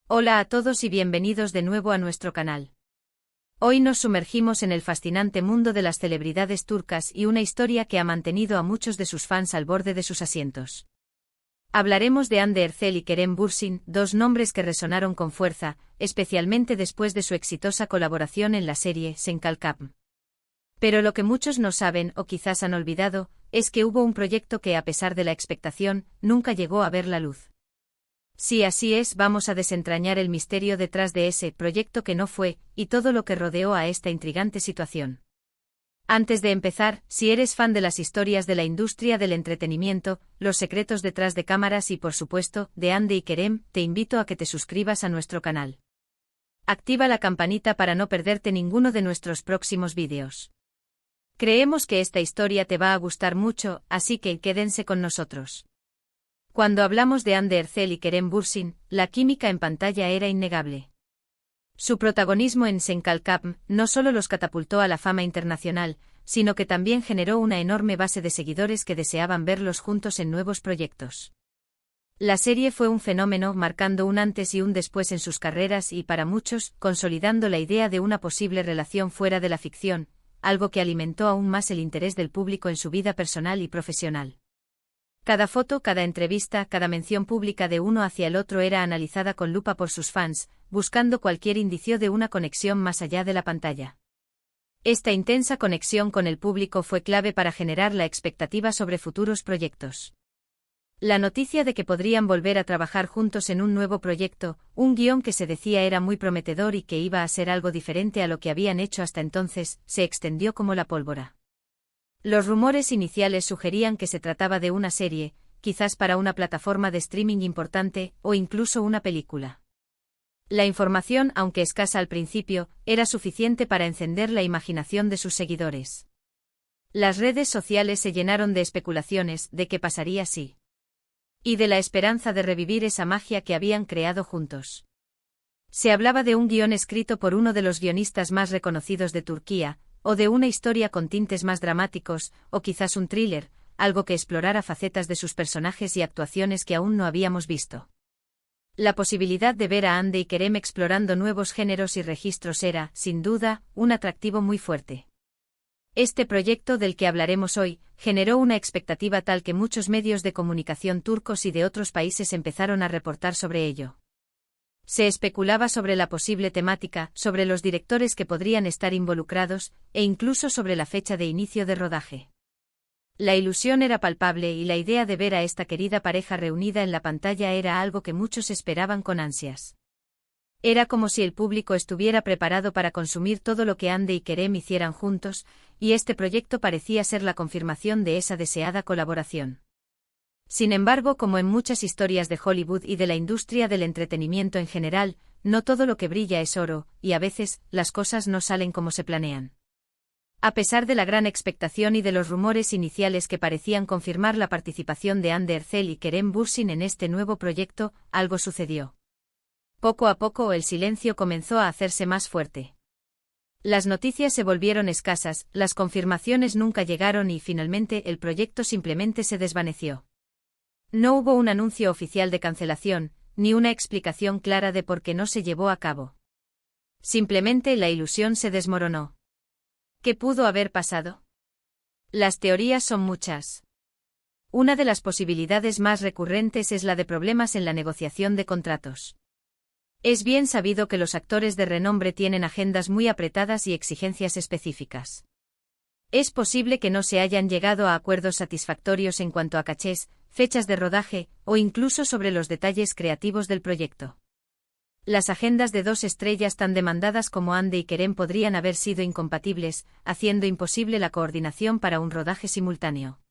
Hola a todos y bienvenidos de nuevo a nuestro canal. Hoy nos sumergimos en el fascinante mundo de las celebridades turcas y una historia que ha mantenido a muchos de sus fans al borde de sus asientos. Hablaremos de Hande Erçel y Kerem Bürsin, dos nombres que resonaron con fuerza, especialmente después de su exitosa colaboración en la serie Senkalkapm. Pero lo que muchos no saben o quizás han olvidado, es que hubo un proyecto que a pesar de la expectación, nunca llegó a ver la luz. Si así es, vamos a desentrañar el misterio detrás de ese proyecto que no fue, y todo lo que rodeó a esta intrigante situación. Antes de empezar, si eres fan de las historias de la industria del entretenimiento, los secretos detrás de cámaras y por supuesto, de Hande y Kerem, te invito a que te suscribas a nuestro canal. Activa la campanita para no perderte ninguno de nuestros próximos vídeos. Creemos que esta historia te va a gustar mucho, así que quédense con nosotros. Cuando hablamos de Hande Erçel y Kerem Bürsin, la química en pantalla era innegable. Su protagonismo en Senkalkapm no solo los catapultó a la fama internacional, sino que también generó una enorme base de seguidores que deseaban verlos juntos en nuevos proyectos. La serie fue un fenómeno, marcando un antes y un después en sus carreras y, para muchos, consolidando la idea de una posible relación fuera de la ficción, algo que alimentó aún más el interés del público en su vida personal y profesional. Cada foto, cada entrevista, cada mención pública de uno hacia el otro era analizada con lupa por sus fans, buscando cualquier indicio de una conexión más allá de la pantalla. Esta intensa conexión con el público fue clave para generar la expectativa sobre futuros proyectos. La noticia de que podrían volver a trabajar juntos en un nuevo proyecto, un guión que se decía era muy prometedor y que iba a ser algo diferente a lo que habían hecho hasta entonces, se extendió como la pólvora. Los rumores iniciales sugerían que se trataba de una serie, quizás para una plataforma de streaming importante, o incluso una película. La información, aunque escasa al principio, era suficiente para encender la imaginación de sus seguidores. Las redes sociales se llenaron de especulaciones de qué pasaría si. Y de la esperanza de revivir esa magia que habían creado juntos. Se hablaba de un guión escrito por uno de los guionistas más reconocidos de Turquía, o de una historia con tintes más dramáticos, o quizás un thriller, algo que explorara facetas de sus personajes y actuaciones que aún no habíamos visto. La posibilidad de ver a Hande y Kerem explorando nuevos géneros y registros era, sin duda, un atractivo muy fuerte. Este proyecto del que hablaremos hoy, generó una expectativa tal que muchos medios de comunicación turcos y de otros países empezaron a reportar sobre ello. Se especulaba sobre la posible temática, sobre los directores que podrían estar involucrados, e incluso sobre la fecha de inicio de rodaje. La ilusión era palpable y la idea de ver a esta querida pareja reunida en la pantalla era algo que muchos esperaban con ansias. Era como si el público estuviera preparado para consumir todo lo que Hande y Kerem hicieran juntos, y este proyecto parecía ser la confirmación de esa deseada colaboración. Sin embargo, como en muchas historias de Hollywood y de la industria del entretenimiento en general, no todo lo que brilla es oro, y a veces, las cosas no salen como se planean. A pesar de la gran expectación y de los rumores iniciales que parecían confirmar la participación de Hande Erçel y Kerem Bürsin en este nuevo proyecto, algo sucedió. Poco a poco el silencio comenzó a hacerse más fuerte. Las noticias se volvieron escasas, las confirmaciones nunca llegaron y finalmente el proyecto simplemente se desvaneció. No hubo un anuncio oficial de cancelación, ni una explicación clara de por qué no se llevó a cabo. Simplemente la ilusión se desmoronó. ¿Qué pudo haber pasado? Las teorías son muchas. Una de las posibilidades más recurrentes es la de problemas en la negociación de contratos. Es bien sabido que los actores de renombre tienen agendas muy apretadas y exigencias específicas. Es posible que no se hayan llegado a acuerdos satisfactorios en cuanto a cachés, fechas de rodaje, o incluso sobre los detalles creativos del proyecto. Las agendas de dos estrellas tan demandadas como Hande y Kerem podrían haber sido incompatibles, haciendo imposible la coordinación para un rodaje simultáneo.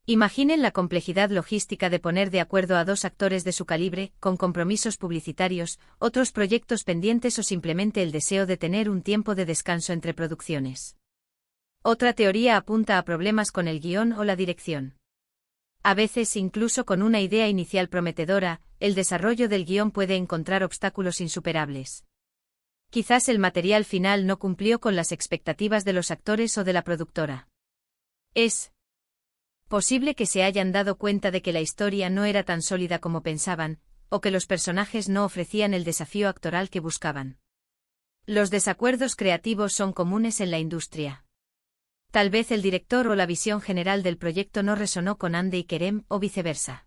Imaginen la complejidad logística de poner de acuerdo a dos actores de su calibre, con compromisos publicitarios, otros proyectos pendientes o simplemente el deseo de tener un tiempo de descanso entre producciones. Otra teoría apunta a problemas con el guión o la dirección. A veces, incluso con una idea inicial prometedora, el desarrollo del guión puede encontrar obstáculos insuperables. Quizás el material final no cumplió con las expectativas de los actores o de la productora. Es posible que se hayan dado cuenta de que la historia no era tan sólida como pensaban, o que los personajes no ofrecían el desafío actoral que buscaban. Los desacuerdos creativos son comunes en la industria. Tal vez el director o la visión general del proyecto no resonó con Andy y Kerem, o viceversa.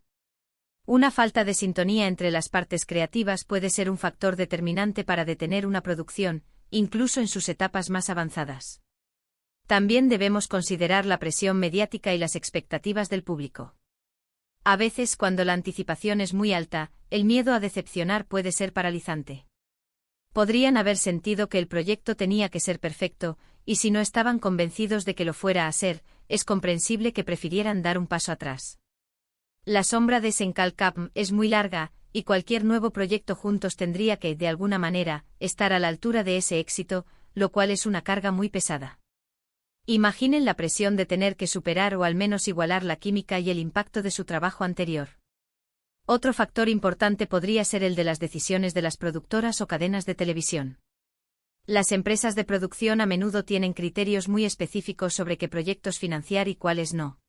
Una falta de sintonía entre las partes creativas puede ser un factor determinante para detener una producción, incluso en sus etapas más avanzadas. También debemos considerar la presión mediática y las expectativas del público. A veces, cuando la anticipación es muy alta, el miedo a decepcionar puede ser paralizante. Podrían haber sentido que el proyecto tenía que ser perfecto, y si no estaban convencidos de que lo fuera a ser, es comprensible que prefirieran dar un paso atrás. La sombra de Senkalkam es muy larga, y cualquier nuevo proyecto juntos tendría que, de alguna manera, estar a la altura de ese éxito, lo cual es una carga muy pesada. Imaginen la presión de tener que superar o al menos igualar la química y el impacto de su trabajo anterior. Otro factor importante podría ser el de las decisiones de las productoras o cadenas de televisión. Las empresas de producción a menudo tienen criterios muy específicos sobre qué proyectos financiar y cuáles no.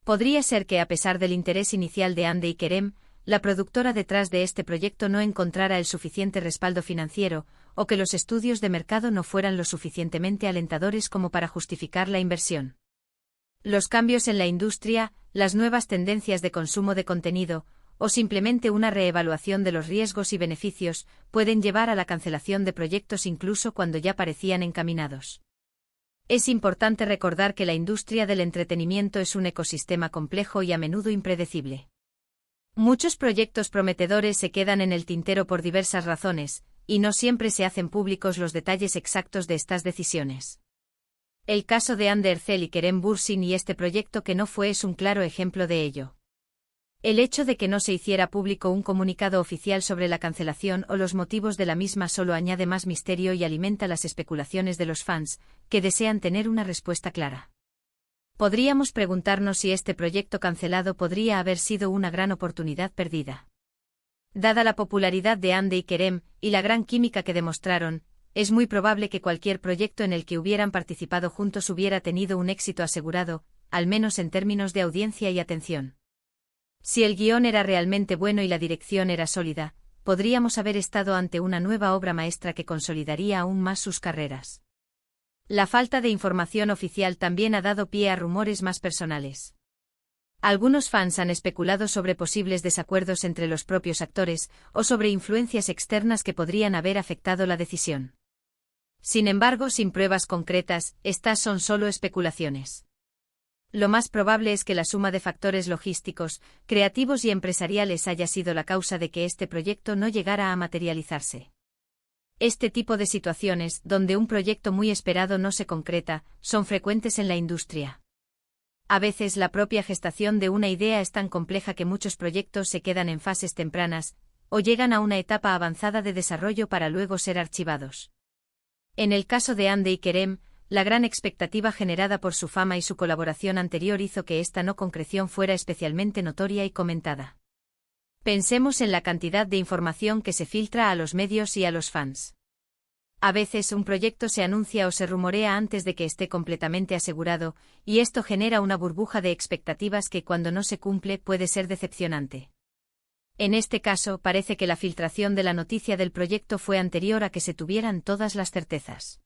Podría ser que, a pesar del interés inicial de Andy y Kerem, la productora detrás de este proyecto no encontrara el suficiente respaldo financiero, o que los estudios de mercado no fueran lo suficientemente alentadores como para justificar la inversión. Los cambios en la industria, las nuevas tendencias de consumo de contenido, o simplemente una reevaluación de los riesgos y beneficios, pueden llevar a la cancelación de proyectos incluso cuando ya parecían encaminados. Es importante recordar que la industria del entretenimiento es un ecosistema complejo y a menudo impredecible. Muchos proyectos prometedores se quedan en el tintero por diversas razones, y no siempre se hacen públicos los detalles exactos de estas decisiones. El caso de Andy Ercel y Kerem Bürsin y este proyecto que no fue es un claro ejemplo de ello. El hecho de que no se hiciera público un comunicado oficial sobre la cancelación o los motivos de la misma solo añade más misterio y alimenta las especulaciones de los fans, que desean tener una respuesta clara. Podríamos preguntarnos si este proyecto cancelado podría haber sido una gran oportunidad perdida. Dada la popularidad de Andy y Kerem, y la gran química que demostraron, es muy probable que cualquier proyecto en el que hubieran participado juntos hubiera tenido un éxito asegurado, al menos en términos de audiencia y atención. Si el guión era realmente bueno y la dirección era sólida, podríamos haber estado ante una nueva obra maestra que consolidaría aún más sus carreras. La falta de información oficial también ha dado pie a rumores más personales. Algunos fans han especulado sobre posibles desacuerdos entre los propios actores, o sobre influencias externas que podrían haber afectado la decisión. Sin embargo, sin pruebas concretas, estas son solo especulaciones. Lo más probable es que la suma de factores logísticos, creativos y empresariales haya sido la causa de que este proyecto no llegara a materializarse. Este tipo de situaciones, donde un proyecto muy esperado no se concreta, son frecuentes en la industria. A veces la propia gestación de una idea es tan compleja que muchos proyectos se quedan en fases tempranas, o llegan a una etapa avanzada de desarrollo para luego ser archivados. En el caso de Andy y Kerem, la gran expectativa generada por su fama y su colaboración anterior hizo que esta no concreción fuera especialmente notoria y comentada. Pensemos en la cantidad de información que se filtra a los medios y a los fans. A veces un proyecto se anuncia o se rumorea antes de que esté completamente asegurado, y esto genera una burbuja de expectativas que cuando no se cumple puede ser decepcionante. En este caso, parece que la filtración de la noticia del proyecto fue anterior a que se tuvieran todas las certezas.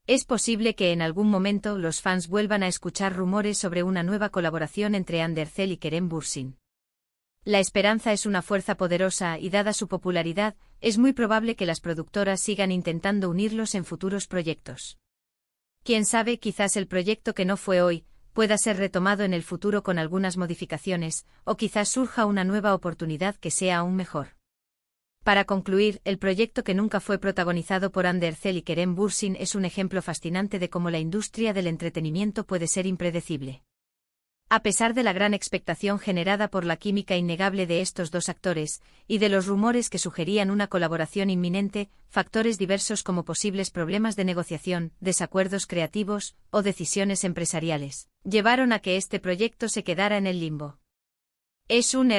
Es posible que en algún momento los fans vuelvan a escuchar rumores sobre una nueva colaboración entre Andy Ercel y Kerem Bürsin. La esperanza es una fuerza poderosa y dada su popularidad, es muy probable que las productoras sigan intentando unirlos en futuros proyectos. Quién sabe, quizás el proyecto que no fue hoy, pueda ser retomado en el futuro con algunas modificaciones, o quizás surja una nueva oportunidad que sea aún mejor. Para concluir, el proyecto que nunca fue protagonizado por Andy Ercel y Kerem Bürsin es un ejemplo fascinante de cómo la industria del entretenimiento puede ser impredecible. A pesar de la gran expectación generada por la química innegable de estos dos actores, y de los rumores que sugerían una colaboración inminente, factores diversos como posibles problemas de negociación, desacuerdos creativos, o decisiones empresariales, llevaron a que este proyecto se quedara en el limbo. Es un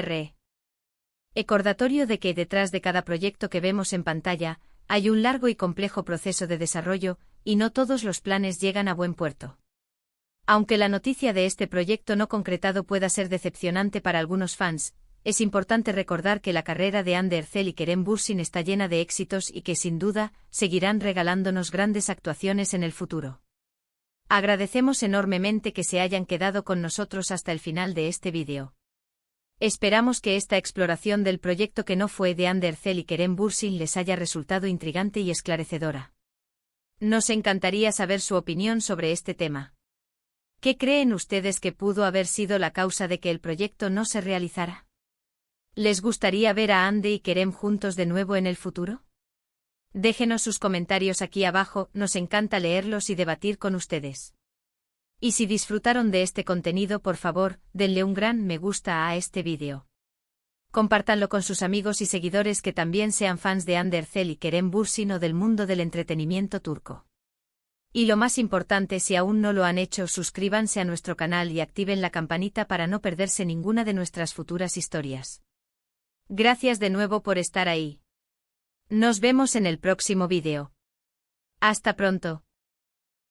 recordatorio de que detrás de cada proyecto que vemos en pantalla, hay un largo y complejo proceso de desarrollo, y no todos los planes llegan a buen puerto. Aunque la noticia de este proyecto no concretado pueda ser decepcionante para algunos fans, es importante recordar que la carrera de Hande Erçel y Kerem Bürsin está llena de éxitos y que sin duda, seguirán regalándonos grandes actuaciones en el futuro. Agradecemos enormemente que se hayan quedado con nosotros hasta el final de este vídeo. Esperamos que esta exploración del proyecto que no fue de Hande Erçel y Kerem Bürsin les haya resultado intrigante y esclarecedora. Nos encantaría saber su opinión sobre este tema. ¿Qué creen ustedes que pudo haber sido la causa de que el proyecto no se realizara? ¿Les gustaría ver a Hande y Kerem juntos de nuevo en el futuro? Déjenos sus comentarios aquí abajo, nos encanta leerlos y debatir con ustedes. Y si disfrutaron de este contenido, por favor, denle un gran me gusta a este vídeo. Compártanlo con sus amigos y seguidores que también sean fans de Hande Erçel y Kerem Bürsin o del mundo del entretenimiento turco. Y lo más importante, si aún no lo han hecho, suscríbanse a nuestro canal y activen la campanita para no perderse ninguna de nuestras futuras historias. Gracias de nuevo por estar ahí. Nos vemos en el próximo vídeo. Hasta pronto.